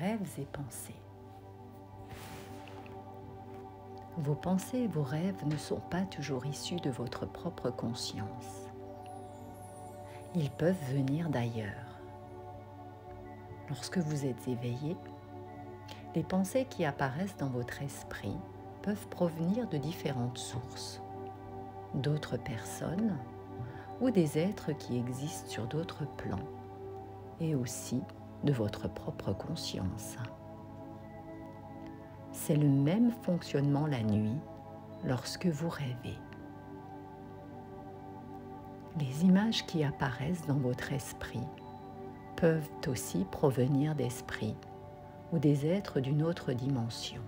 rêves et pensées. Vos pensées et vos rêves ne sont pas toujours issus de votre propre conscience. Ils peuvent venir d'ailleurs. Lorsque vous êtes éveillé, les pensées qui apparaissent dans votre esprit peuvent provenir de différentes sources, d'autres personnes ou des êtres qui existent sur d'autres plans, et aussi de votre propre conscience. C'est le même fonctionnement la nuit lorsque vous rêvez. Les images qui apparaissent dans votre esprit peuvent aussi provenir d'esprits ou des êtres d'une autre dimension.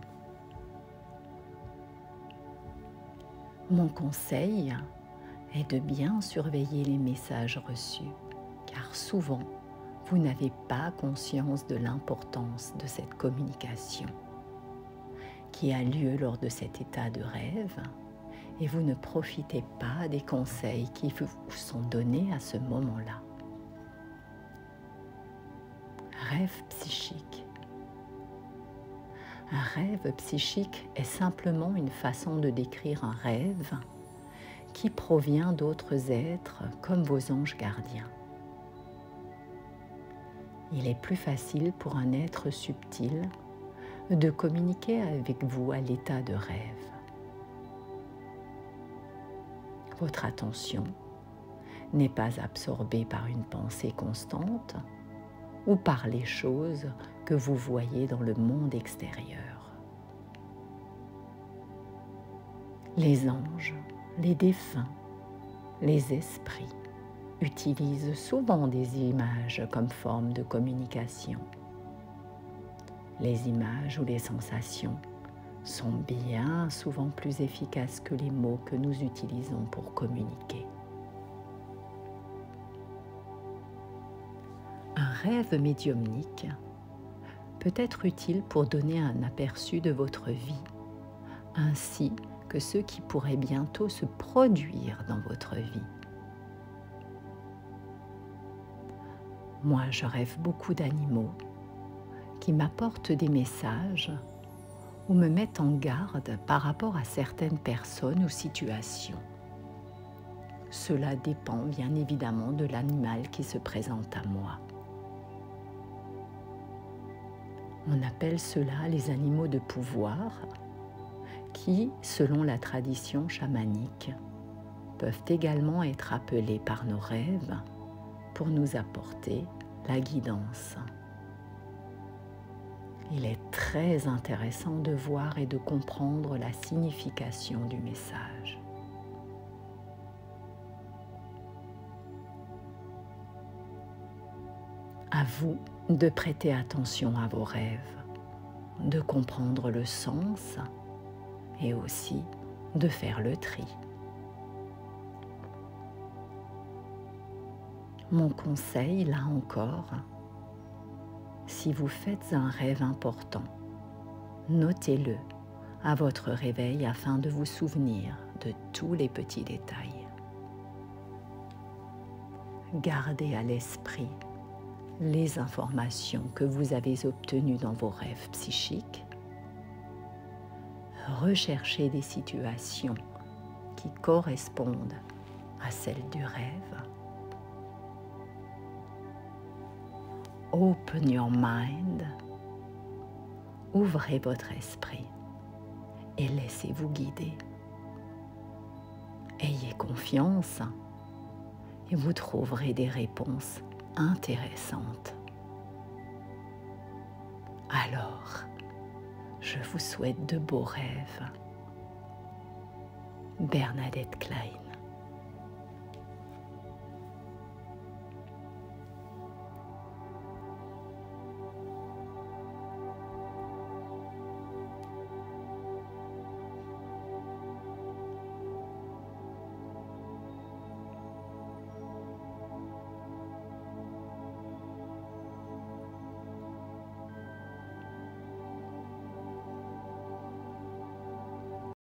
Mon conseil est de bien surveiller les messages reçus, car souvent, vous n'avez pas conscience de l'importance de cette communication qui a lieu lors de cet état de rêve et vous ne profitez pas des conseils qui vous sont donnés à ce moment-là. Rêve psychique. Un rêve psychique est simplement une façon de décrire un rêve qui provient d'autres êtres comme vos anges gardiens. Il est plus facile pour un être subtil de communiquer avec vous à l'état de rêve. Votre attention n'est pas absorbée par une pensée constante ou par les choses que vous voyez dans le monde extérieur. Les anges, les défunts, les esprits utilisent souvent des images comme forme de communication. Les images ou les sensations sont bien souvent plus efficaces que les mots que nous utilisons pour communiquer. Un rêve médiumnique peut être utile pour donner un aperçu de votre vie, ainsi que ce qui pourrait bientôt se produire dans votre vie. Moi, je rêve beaucoup d'animaux qui m'apportent des messages ou me mettent en garde par rapport à certaines personnes ou situations. Cela dépend bien évidemment de l'animal qui se présente à moi. On appelle cela les animaux de pouvoir qui, selon la tradition chamanique, peuvent également être appelés par nos rêves pour nous apporter la guidance. Il est très intéressant de voir et de comprendre la signification du message. À vous de prêter attention à vos rêves, de comprendre le sens et aussi de faire le tri. Mon conseil, là encore, si vous faites un rêve important, notez-le à votre réveil afin de vous souvenir de tous les petits détails. Gardez à l'esprit les informations que vous avez obtenues dans vos rêves psychiques. Recherchez des situations qui correspondent à celles du rêve. Open your mind. Ouvrez votre esprit et laissez-vous guider. Ayez confiance et vous trouverez des réponses intéressantes. Alors, je vous souhaite de beaux rêves. Bernadette Klein.